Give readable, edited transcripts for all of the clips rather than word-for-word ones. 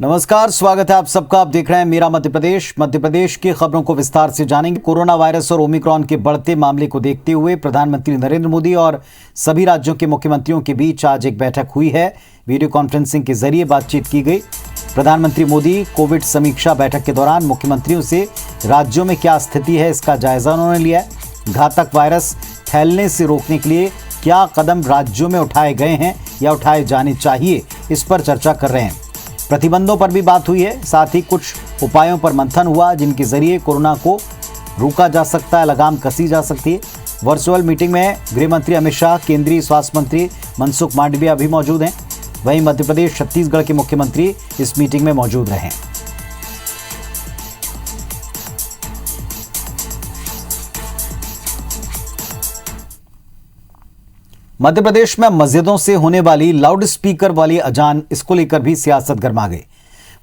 नमस्कार, स्वागत है आप सबका। आप देख रहे हैं मेरा मध्य प्रदेश। मध्य प्रदेश की खबरों को विस्तार से जानेंगे। कोरोना वायरस और ओमिक्रॉन के बढ़ते मामले को देखते हुए प्रधानमंत्री नरेंद्र मोदी और सभी राज्यों के मुख्यमंत्रियों के बीच आज एक बैठक हुई है। वीडियो कॉन्फ्रेंसिंग के जरिए बातचीत की गई। प्रधानमंत्री मोदी कोविड समीक्षा बैठक के दौरान मुख्यमंत्रियों से राज्यों में क्या स्थिति है इसका जायजा उन्होंने लिया है। घातक वायरस फैलने से रोकने के लिए क्या कदम राज्यों में उठाए गए हैं या उठाए जाने चाहिए, इस पर चर्चा कर रहे हैं। प्रतिबंधों पर भी बात हुई है। साथ ही कुछ उपायों पर मंथन हुआ जिनके जरिए कोरोना को रोका जा सकता है, लगाम कसी जा सकती है। वर्चुअल मीटिंग में गृह मंत्री अमित शाह, केंद्रीय स्वास्थ्य मंत्री मनसुख मांडविया भी मौजूद हैं। वहीं मध्य प्रदेश, छत्तीसगढ़ के मुख्यमंत्री इस मीटिंग में मौजूद रहे। मध्य प्रदेश में मस्जिदों से होने वाली लाउड स्पीकर वाली अजान, इसको लेकर भी सियासत गर्मा गई।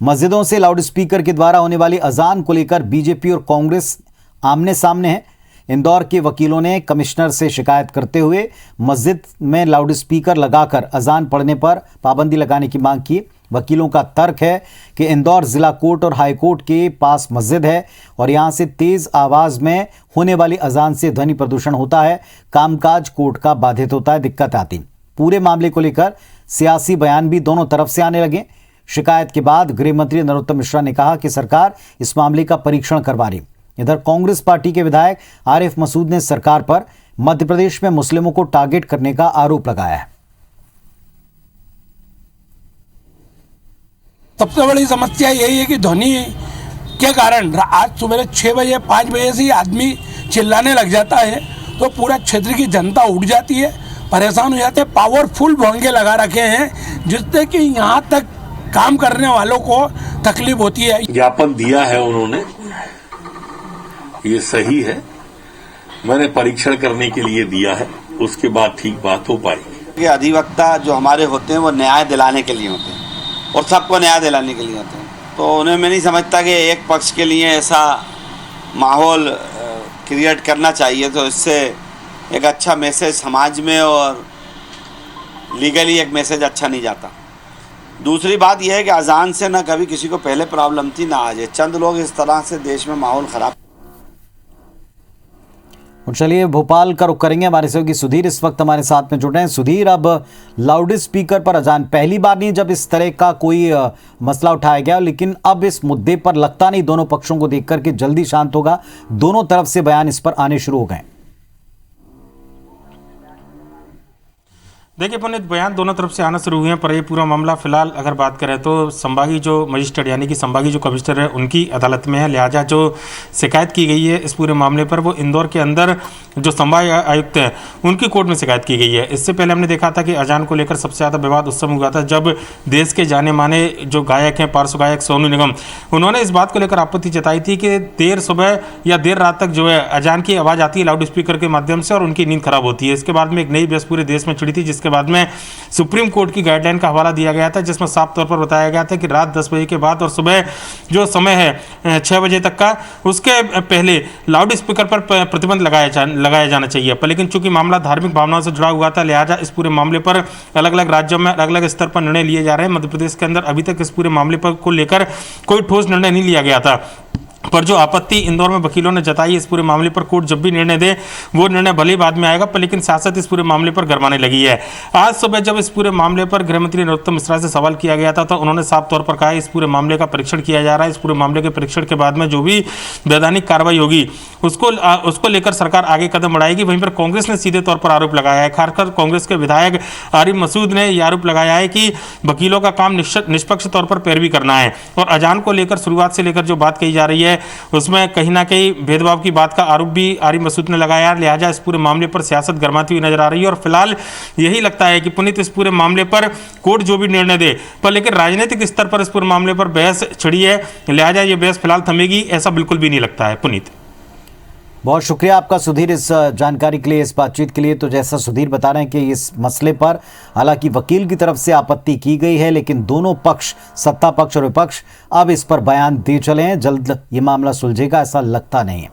मस्जिदों से लाउड स्पीकर के द्वारा होने वाली अजान को लेकर बीजेपी और कांग्रेस आमने सामने है। इंदौर के वकीलों ने कमिश्नर से शिकायत करते हुए मस्जिद में लाउड स्पीकर लगाकर अजान पढ़ने पर पाबंदी लगाने की मांग की। वकीलों का तर्क है कि इंदौर जिला कोर्ट और हाई कोर्ट के पास मस्जिद है और यहां से तेज आवाज में होने वाली अजान से ध्वनि प्रदूषण होता है, कामकाज कोर्ट का बाधित होता है, दिक्कत आती। पूरे मामले को लेकर सियासी बयान भी दोनों तरफ से आने लगे। शिकायत के बाद गृह मंत्री नरोत्तम मिश्रा ने कहा कि सरकार इस मामले का परीक्षण करवा रही। इधर कांग्रेस पार्टी के विधायक आरिफ मसूद ने सरकार पर मध्य प्रदेश में मुस्लिमों को टारगेट करने का आरोप लगाया है। सबसे बड़ी समस्या यही है कि ध्वनि के कारण आज सुबह 6 बजे 5 बजे से ही आदमी चिल्लाने लग जाता है तो पूरा क्षेत्र की जनता उठ जाती है, परेशान हो जाते हैं। पावरफुल भोंगे लगा रखे हैं जिससे कि यहाँ तक काम करने वालों को तकलीफ होती है। ज्ञापन दिया है उन्होंने, ये सही है। मैंने परीक्षण करने के लिए दिया है, उसके बाद ठीक बात हो पाएगी। अधिवक्ता जो हमारे होते हैं वो न्याय दिलाने के लिए होते हैं और सबको न्याय दिलाने के लिए होते हैं, तो उन्हें मैं नहीं समझता कि एक पक्ष के लिए ऐसा माहौल क्रिएट करना चाहिए। तो इससे एक अच्छा मैसेज समाज में और लीगली एक मैसेज अच्छा नहीं जाता। दूसरी बात यह है कि अजान से ना कभी किसी को पहले प्रॉब्लम थी ना आज है। चंद लोग इस तरह से देश में माहौल खराब। और चलिए भोपाल का रुख करेंगे। हमारे सहयोगी सुधीर इस वक्त हमारे साथ में जुड़ रहे हैं। सुधीर, अब लाउड स्पीकर पर अजान पहली बार नहीं जब इस तरह का कोई मसला उठाया गया, लेकिन अब इस मुद्दे पर लगता नहीं दोनों पक्षों को देखकर कि जल्दी शांत होगा। दोनों तरफ से बयान इस पर आने शुरू हो गए। देखिए पुनीत, बयान दोनों तरफ से आना शुरू हुए हैं, पर ये पूरा मामला फिलहाल अगर बात करें तो संभागी जो मजिस्ट्रेट यानी कि संभागी जो कमिश्नर है उनकी अदालत में है। लिहाजा जो शिकायत की गई है इस पूरे मामले पर वो इंदौर के अंदर जो संभाग आयुक्त हैं उनकी कोर्ट में शिकायत की गई है। इससे पहले हमने देखा था कि अजान को लेकर सबसे ज़्यादा विवाद उस समय हुआ था जब देश के जाने माने जो गायक हैं, पार्श्व गायक सोनू निगम, उन्होंने इस बात को लेकर आपत्ति जताई थी कि देर सुबह या देर रात तक जो है अजान की आवाज़ आती है लाउड स्पीकर के माध्यम से और उनकी नींद खराब होती है। इसके बाद में एक नई बहस पूरे देश में छिड़ी थी, जिसके बाद में सुप्रीम कोर्ट की गाइडलाइन का हवाला दिया गया था, जिसमें साफ तौर पर बताया गया था कि रात 10 बजे के बाद और सुबह जो समय है 6 बजे तक का, उसके पहले लाउड स्पीकर पर प्रतिबंध लगाया जाना चाहिए। पर लेकिन चूंकि मामला धार्मिक भावनाओं से जुड़ा हुआ था, लिहाजा इस पूरे मामले पर अलग अलग राज्यों में अलग अलग स्तर पर निर्णय लिए जा रहे हैं। मध्य प्रदेश के अंदर अभी तक इस पूरे मामले पर को लेकर कोई ठोस निर्णय नहीं लिया गया था, पर जो आपत्ति इंदौर में वकीलों ने जताई इस पूरे मामले पर कोर्ट जब भी निर्णय दे वो निर्णय भले ही बाद में आएगा, पर लेकिन सियासत इस पूरे मामले पर गरमाने लगी है। आज सुबह जब इस पूरे मामले पर गृह मंत्री नरोत्तम मिश्रा से सवाल किया गया था तो उन्होंने साफ तौर पर कहा इस पूरे मामले का परीक्षण किया जा रहा है। इस पूरे मामले के परीक्षण के बाद में जो भी वैधानिक कार्रवाई होगी उसको लेकर सरकार आगे कदम बढ़ाएगी। वहीं पर कांग्रेस ने सीधे तौर पर आरोप लगाया है, खासकर कांग्रेस के विधायक आरिफ मसूद ने यह आरोप लगाया है कि वकीलों का काम निष्पक्ष तौर पर पैरवी करना है और अजान को लेकर शुरुआत से लेकर जो बात कही जा रही है उसमें कहीं ना कहीं भेदभाव की बात का आरोप भी आरिफ मसूद ने लगाया। लिहाजा इस पूरे मामले पर सियासत गरमाती हुई नजर आ रही है और फिलहाल यही लगता है कि पुनीत इस पूरे मामले पर कोर्ट जो भी निर्णय दे, पर लेकिन राजनीतिक स्तर पर इस पूरे मामले पर बहस छिड़ी है। लिहाजा ये बहस फिलहाल थमेगी ऐसा बिल्कुल भी नहीं लगता है। पुनीत, बहुत शुक्रिया आपका सुधीर इस जानकारी के लिए, इस बातचीत के लिए। तो जैसा सुधीर बता रहे हैं कि इस मसले पर हालांकि वकील की तरफ से आपत्ति की गई है, लेकिन दोनों पक्ष, सत्ता पक्ष और विपक्ष, अब इस पर बयान दे चले हैं। जल्द ये मामला सुलझेगा ऐसा लगता नहीं है।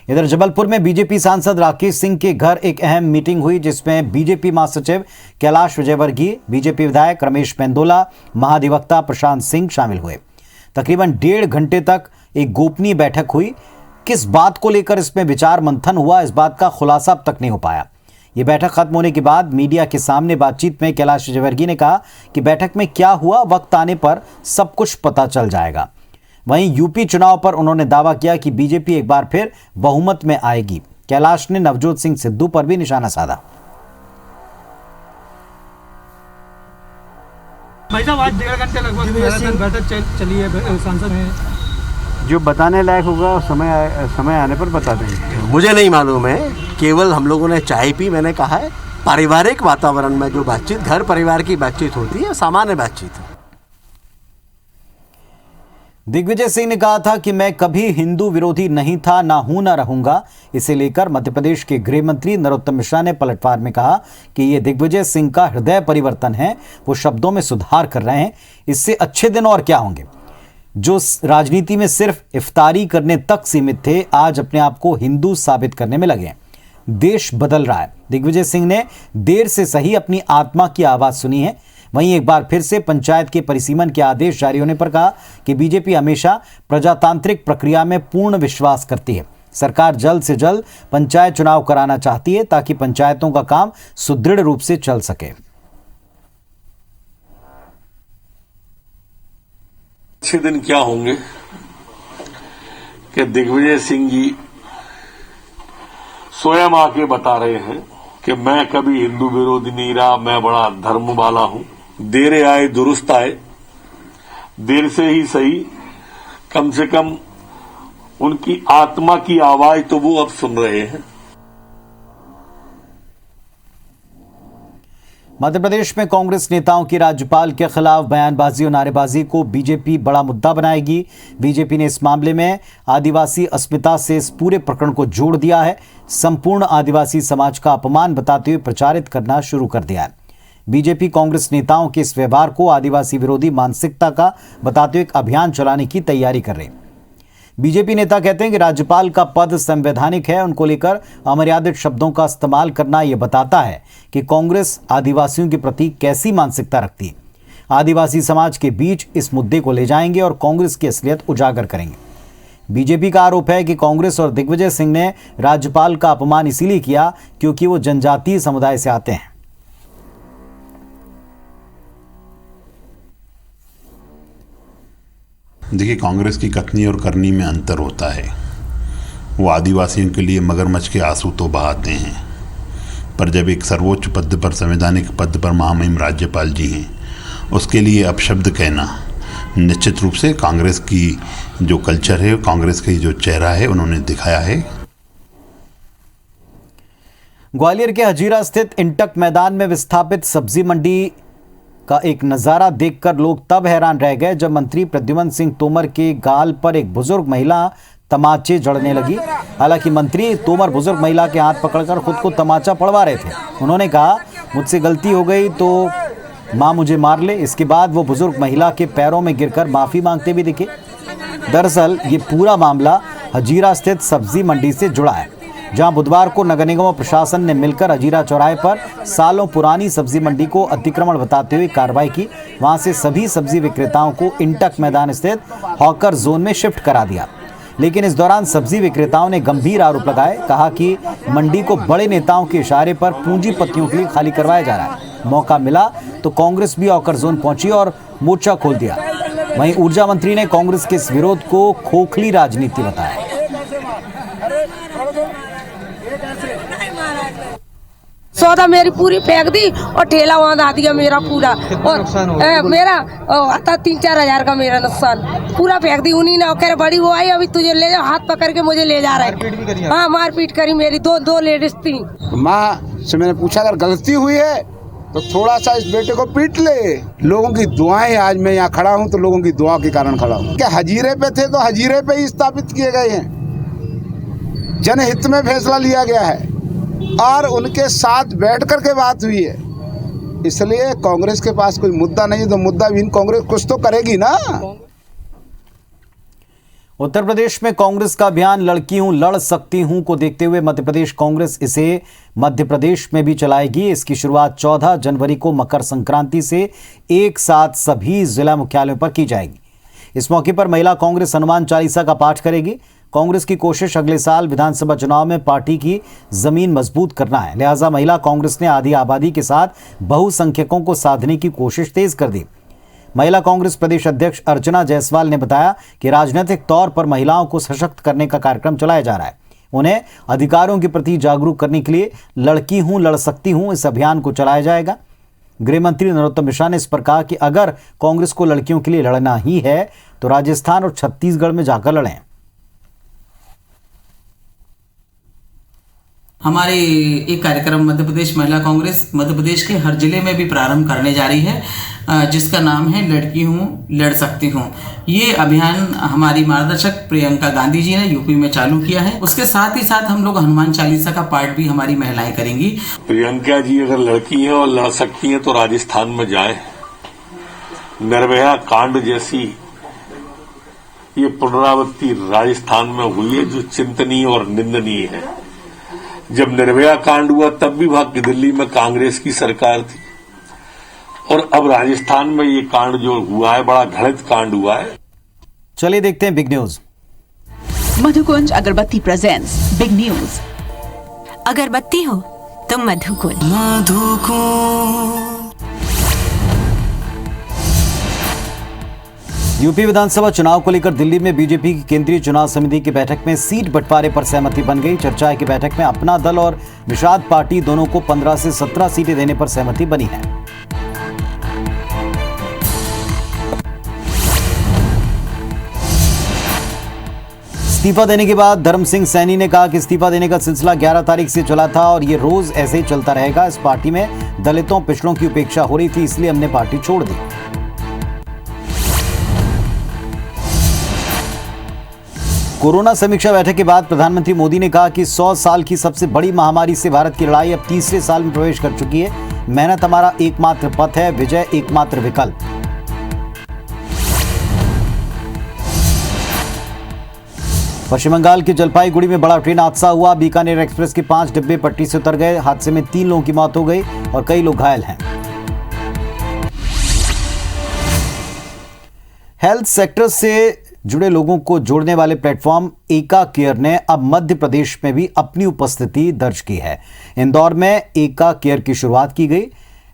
इधर जबलपुर में बीजेपी सांसद राकेश सिंह के घर एक अहम मीटिंग हुई, जिसमें बीजेपी महासचिव कैलाश विजयवर्गीय, बीजेपी विधायक रमेश मेंदोला, महाधिवक्ता प्रशांत सिंह शामिल हुए। तकरीबन 1.5 घंटे तक एक गोपनीय बैठक हुई। किस बात को लेकर इसमें विचार मंथन हुआ, इस बात का खुलासा अब तक नहीं हो पाया। ये बैठक खत्म होने के बाद मीडिया के सामने बातचीत में कैलाश विजयवर्गीय ने कहा कि बैठक में क्या हुआ वक्त आने पर सब कुछ पता चल जाएगा। वहीं यूपी चुनाव पर उन्होंने दावा किया कि बीजेपी एक बार फिर बहुमत में आएगी। कैलाश ने नवजोत सिंह सिद्धू पर भी निशाना साधा। भाई साहब, आज 1.5 घंटे लगभग बैठक चली है सांसद में। जो बताने लायक होगा समय आने पर बता देंगे। मुझे नहीं मालूम है, केवल हम लोगों ने चाय पी। मैंने कहा है पारिवारिक वातावरण में जो बातचीत घर परिवार की बातचीत होती है सामान्य बातचीत है। दिग्विजय सिंह ने कहा था कि मैं कभी हिंदू विरोधी नहीं था, ना हूं ना रहूंगा। इसे लेकर मध्य प्रदेश के गृह मंत्री नरोत्तम मिश्रा ने पलटवार में कहा कि ये दिग्विजय सिंह का हृदय परिवर्तन है, वो शब्दों में सुधार कर रहे हैं। इससे अच्छे दिन और क्या होंगे। जो राजनीति में सिर्फ इफ्तारी करने तक सीमित थे, आज अपने आप को हिंदू साबित करने में लगे हैं। देश बदल रहा है। दिग्विजय सिंह ने देर से सही अपनी आत्मा की आवाज सुनी है। वहीं एक बार फिर से पंचायत के परिसीमन के आदेश जारी होने पर कहा कि बीजेपी हमेशा प्रजातांत्रिक प्रक्रिया में पूर्ण विश्वास करती है। सरकार जल्द से जल्द पंचायत चुनाव कराना चाहती है ताकि पंचायतों का काम सुदृढ़ रूप से चल सके। अच्छे दिन क्या होंगे कि दिग्विजय सिंह जी स्वयं आके बता रहे हैं कि मैं कभी हिंदू विरोधी नहीं रहा, मैं बड़ा धर्म वाला हूं। देर आए दुरुस्त आए, देर से ही सही, कम से कम उनकी आत्मा की आवाज तो वो अब सुन रहे हैं। मध्य प्रदेश में कांग्रेस नेताओं की राज्यपाल के खिलाफ बयानबाजी और नारेबाजी को बीजेपी बड़ा मुद्दा बनाएगी। बीजेपी ने इस मामले में आदिवासी अस्मिता से इस पूरे प्रकरण को जोड़ दिया है। संपूर्ण आदिवासी समाज का अपमान बताते हुए प्रचारित करना शुरू कर दिया है। बीजेपी कांग्रेस नेताओं के इस व्यवहार को आदिवासी विरोधी मानसिकता का बताते हुए एक अभियान चलाने की तैयारी कर रहे हैं। बीजेपी नेता कहते हैं कि राज्यपाल का पद संवैधानिक है, उनको लेकर अमर्यादित शब्दों का इस्तेमाल करना यह बताता है कि कांग्रेस आदिवासियों के प्रति कैसी मानसिकता रखती है। आदिवासी समाज के बीच इस मुद्दे को ले जाएंगे और कांग्रेस की असलियत उजागर करेंगे। बीजेपी का आरोप है कि कांग्रेस और दिग्विजय सिंह ने राज्यपाल का अपमान इसीलिए किया क्योंकि वो जनजातीय समुदाय से आते हैं। देखिए, कांग्रेस की कथनी और करनी में अंतर होता है। वो आदिवासियों के लिए मगरमच्छ के आंसू तो बहाते हैं, पर जब एक सर्वोच्च पद पर, संवैधानिक पद पर महामहिम राज्यपाल जी हैं, उसके लिए अपशब्द कहना निश्चित रूप से कांग्रेस की जो कल्चर है, कांग्रेस की जो चेहरा है, उन्होंने दिखाया है। ग्वालियर के हजीरा स्थित इंटक मैदान में विस्थापित सब्जी मंडी का एक नज़ारा देखकर लोग तब हैरान रह गए जब मंत्री प्रद्युम्न सिंह तोमर के गाल पर एक बुजुर्ग महिला तमाचे जड़ने लगी। हालांकि मंत्री तोमर बुजुर्ग महिला के हाथ पकड़कर खुद को तमाचा पड़वा रहे थे। उन्होंने कहा, मुझसे गलती हो गई तो माँ मुझे मार ले। इसके बाद वो बुजुर्ग महिला के पैरों में गिरकर माफ़ी मांगते भी दिखे। दरअसल ये पूरा मामला हजीरा स्थित सब्जी मंडी से जुड़ा है, जहां बुधवार को नगर निगम और प्रशासन ने मिलकर हजीरा चौराहे पर सालों पुरानी सब्जी मंडी को अतिक्रमण बताते हुए कार्रवाई की। वहां से सभी सब्जी विक्रेताओं को इंटक मैदान स्थित हॉकर जोन में शिफ्ट करा दिया। लेकिन इस दौरान सब्जी विक्रेताओं ने गंभीर आरोप लगाए। कहा कि मंडी को बड़े नेताओं के इशारे पर पूंजीपतियों के लिए खाली करवाया जा रहा है। मौका मिला तो कांग्रेस भी हॉकर जोन पहुंची और मोर्चा खोल दिया। वहीं ऊर्जा मंत्री ने कांग्रेस के इस विरोध को खोखली राजनीति बताया। सौदा मेरी पूरी फेंक दी और ठेला वहां दा दिया मेरा पूरा, और मेरा आता 3-4 हजार का मेरा नुकसान पूरा फेंक दी। उन्हीं ने कह बड़ी वो आई, अभी तुझे ले जाओ, हाथ पकड़ के मुझे ले जा रहा है। हाँ, मारपीट करी मेरी। दो लेडीज थी। माँ से मैंने पूछा अगर गलती हुई है तो थोड़ा सा इस बेटे को पीट ले। लोगों की दुआएं, आज मैं यहाँ खड़ा हूँ तो लोगों की दुआ के कारण खड़ा हूँ। क्या हजीरे पे थे तो हजीरे पे ही स्थापित किए गए हैं। जनहित में फैसला लिया गया है और उनके साथ बैठ कर के बात हुई है। इसलिए कांग्रेस के पास कोई मुद्दा नहीं, तो मुद्दा भी कांग्रेस कुछ तो करेगी ना। उत्तर प्रदेश में कांग्रेस का अभियान लड़की हूं लड़ सकती हूं को देखते हुए मध्य प्रदेश कांग्रेस इसे मध्य प्रदेश में भी चलाएगी। इसकी शुरुआत 14 जनवरी को मकर संक्रांति से एक साथ सभी जिला मुख्यालयों पर की जाएगी। इस मौके पर महिला कांग्रेस हनुमान चालीसा का पाठ करेगी। कांग्रेस की कोशिश अगले साल विधानसभा चुनाव में पार्टी की जमीन मजबूत करना है, लिहाजा महिला कांग्रेस ने आधी आबादी के साथ बहुसंख्यकों को साधने की कोशिश तेज कर दी। महिला कांग्रेस प्रदेश अध्यक्ष अर्चना जायसवाल ने बताया कि राजनीतिक तौर पर महिलाओं को सशक्त करने का कार्यक्रम चलाया जा रहा है। उन्हें अधिकारों के प्रति जागरूक करने के लिए लड़की हूं लड़ सकती हूं इस अभियान को चलाया जाएगा। गृह मंत्री नरोत्तम मिश्रा ने इस पर कहा कि अगर कांग्रेस को लड़कियों के लिए लड़ना ही है तो राजस्थान और छत्तीसगढ़ में जाकर लड़ें। हमारे एक कार्यक्रम मध्य प्रदेश महिला कांग्रेस मध्य प्रदेश के हर जिले में भी प्रारंभ करने जा रही है, जिसका नाम है लड़की हूँ लड़ सकती हूँ। ये अभियान हमारी मार्गदर्शक प्रियंका गांधी जी ने यूपी में चालू किया है। उसके साथ ही साथ हम लोग हनुमान चालीसा का पाठ भी हमारी महिलाएं करेंगी। प्रियंका जी अगर लड़की हैं और लड़ सकती हैं तो राजस्थान में जाए। निर्भया कांड जैसी ये पुनरावृत्ति राजस्थान में हुई है जो चिंतनीय और निंदनीय है। जब निर्भया कांड हुआ तब भी भाग्य दिल्ली में कांग्रेस की सरकार थी और अब राजस्थान में ये कांड जो हुआ है बड़ा घृणित कांड हुआ है। चलिए देखते हैं बिग न्यूज। मधुकुंज अगरबत्ती प्रेजेंट्स बिग न्यूज। अगरबत्ती हो तो मधुकुंज। यूपी विधानसभा चुनाव को लेकर दिल्ली में बीजेपी की केंद्रीय चुनाव समिति की बैठक में सीट बंटवारे पर सहमति बन गई। चर्चा है कि बैठक में अपना दल और निषाद पार्टी दोनों को 15 से 17 सीटें देने पर सहमति बनी है। इस्तीफा देने के बाद धर्म सिंह सैनी ने कहा कि इस्तीफा देने का सिलसिला 11 तारीख से चला था और ये रोज ऐसे ही चलता रहेगा। इस पार्टी में दलितों पिछड़ों की उपेक्षा हो रही थी, इसलिए हमने पार्टी छोड़ दी। कोरोना समीक्षा बैठक के बाद प्रधानमंत्री मोदी ने कहा कि 100 साल की सबसे बड़ी महामारी से भारत की लड़ाई अब तीसरे साल में प्रवेश कर चुकी है। मेहनत हमारा एकमात्र पथ है, विजय एकमात्र विकल्प। पश्चिम बंगाल के जलपाईगुड़ी में बड़ा ट्रेन हादसा हुआ। बीकानेर एक्सप्रेस के 5 डिब्बे पटरी से उतर गए। हादसे में 3 लोगों की मौत हो गई और कई लोग घायल हैं। हेल्थ सेक्टर से जुड़े लोगों को जोड़ने वाले प्लेटफॉर्म एका केयर ने अब मध्य प्रदेश में भी अपनी उपस्थिति दर्ज की है। इंदौर में एका केयर की शुरुआत की गई।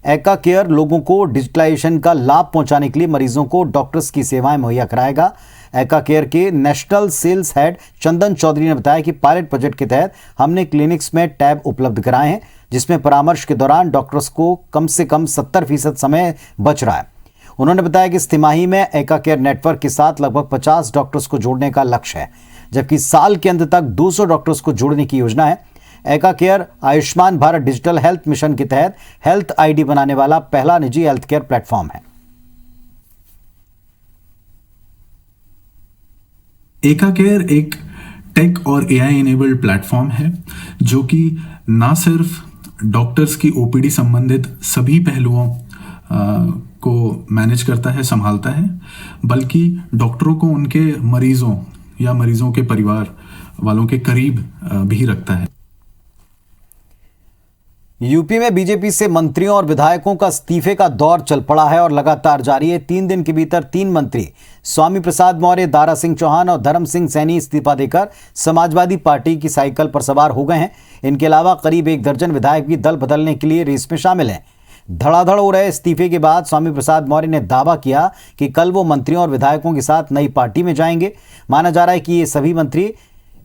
एका केयर लोगों को डिजिटलाइजेशन का लाभ पहुंचाने के लिए मरीजों को डॉक्टर्स की सेवाएं मुहैया कराएगा। एका केयर के नेशनल सेल्स हेड चंदन चौधरी ने बताया कि पायलट प्रोजेक्ट के तहत हमने क्लिनिक्स में टैब उपलब्ध कराए हैं, जिसमें परामर्श के दौरान डॉक्टर्स को कम से कम 70% समय बच रहा है। उन्होंने बताया कि इस तिमाही में एका केयर नेटवर्क के साथ लगभग 50 डॉक्टर्स को जोड़ने का लक्ष्य है, जबकि साल के अंत तक 200 डॉक्टर्स को जोड़ने की योजना है। एका care Ayushman Bharat digital health mission के तहत हेल्थ आईडी बनाने वाला पहला निजी हेल्थ केयर प्लेटफॉर्म है। एका केयर एक टेक और एआई इनेबल्ड प्लेटफॉर्म है जो कि ना सिर्फ डॉक्टर्स की ओपीडी संबंधित सभी पहलुओं को मैनेज करता है, संभालता है, बल्कि डॉक्टरों को उनके मरीजों या मरीजों के परिवार वालों के करीब भी रखता है। यूपी में बीजेपी से मंत्रियों और विधायकों का इस्तीफे का दौर चल पड़ा है और लगातार जारी है। 3 दिन के भीतर 3 मंत्री स्वामी प्रसाद मौर्य, दारा सिंह चौहान और धर्म सिंह सैनी इस्तीफा देकर समाजवादी पार्टी की साइकिल पर सवार हो गए हैं। इनके अलावा करीब 1 दर्जन विधायक भी दल बदलने के लिए रेस में शामिल हैं। धड़ाधड़ हो रहे इस्तीफे के बाद स्वामी प्रसाद मौर्य ने दावा किया कि कल वो मंत्रियों और विधायकों के साथ नई पार्टी में जाएंगे। माना जा रहा है कि ये सभी मंत्री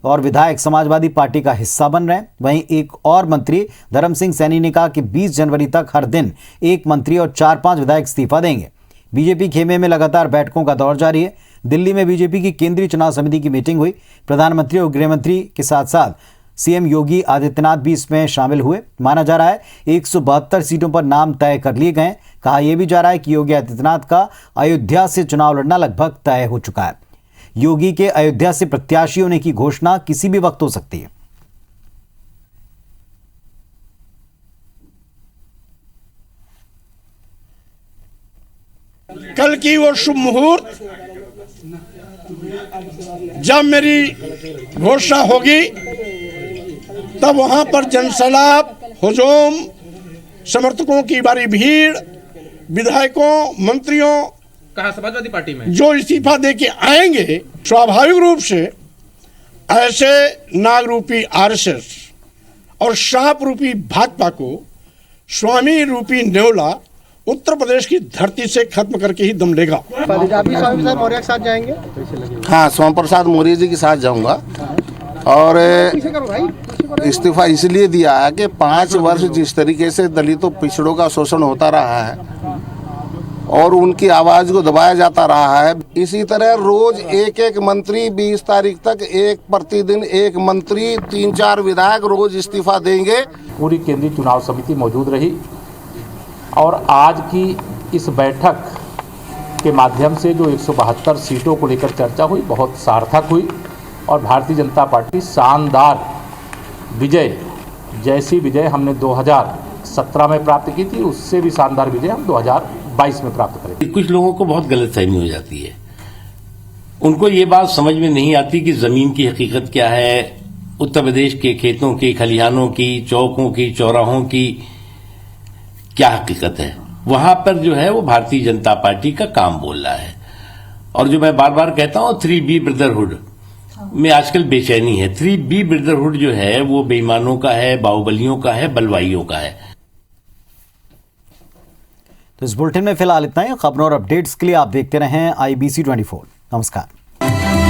और विधायक समाजवादी पार्टी का हिस्सा बन रहे हैं। वहीं एक और मंत्री धर्म सिंह सैनी ने कहा कि 20 जनवरी तक हर दिन 1 मंत्री और 4-5 विधायक इस्तीफा देंगे। बीजेपी खेमे में लगातार बैठकों का दौर जारी है। दिल्ली में बीजेपी की केंद्रीय चुनाव समिति की मीटिंग हुई। प्रधानमंत्री और गृह मंत्री के साथ साथ सीएम योगी आदित्यनाथ भी इसमें शामिल हुए। माना जा रहा है 172 सीटों पर नाम तय कर लिए गए। कहा यह भी जा रहा है कि योगी आदित्यनाथ का अयोध्या से चुनाव लड़ना लगभग तय हो चुका है। योगी के अयोध्या से प्रत्याशी होने की घोषणा किसी भी वक्त हो सकती है। कल की वो शुभ मुहूर्त जब मेरी घोषणा होगी तब वहां पर जनसैलाब, हुजूम, समर्थकों की भारी भीड़, विधायकों, मंत्रियों, कहा समाजवादी पार्टी में जो इस्तीफा दे के आएंगे, स्वाभाविक रूप से ऐसे नाग रूपी आरएसएस और सांप रूपी भाजपा को स्वामी रूपी नेवला उत्तर प्रदेश की धरती से खत्म करके ही दम लेगा। आप भी स्वामी प्रसाद मौर्य के साथ जाएंगे? हाँ, स्वामी प्रसाद मौर्य जी के साथ जाऊंगा और इस्तीफा इसलिए दिया है कि 5 वर्ष जिस तरीके से दलितों पिछड़ों का शोषण होता रहा है और उनकी आवाज को दबाया जाता रहा है, इसी तरह रोज एक मंत्री 20 तारीख तक प्रतिदिन एक मंत्री, 3-4 विधायक रोज इस्तीफा देंगे। पूरी केंद्रीय चुनाव समिति मौजूद रही और आज की इस बैठक के माध्यम से जो 172 सीटों को लेकर चर्चा हुई बहुत सार्थक हुई और भारतीय जनता पार्टी शानदार विजय, जैसी विजय हमने 2017 में प्राप्त की थी उससे भी शानदार विजय हम 2022 में प्राप्त करेंगे। कुछ लोगों को बहुत गलतफहमी हो जाती है, उनको ये बात समझ में नहीं आती कि जमीन की हकीकत क्या है, उत्तर प्रदेश के खेतों की, खलिहानों की, चौकों की, चौराहों की क्या हकीकत है। वहां पर जो है वो भारतीय जनता पार्टी का काम बोल रहा है और जो मैं बार बार कहता हूं 3B ब्रदरहुड में आजकल बेचैनी है। 3B ब्रदरहुड जो है वो बेईमानों का है, बाहुबलियों का है, बलवाइयों का है। तो इस बुलेटिन में फिलहाल इतना ही। खबरों और अपडेट्स के लिए आप देखते रहें IBC 24। नमस्कार।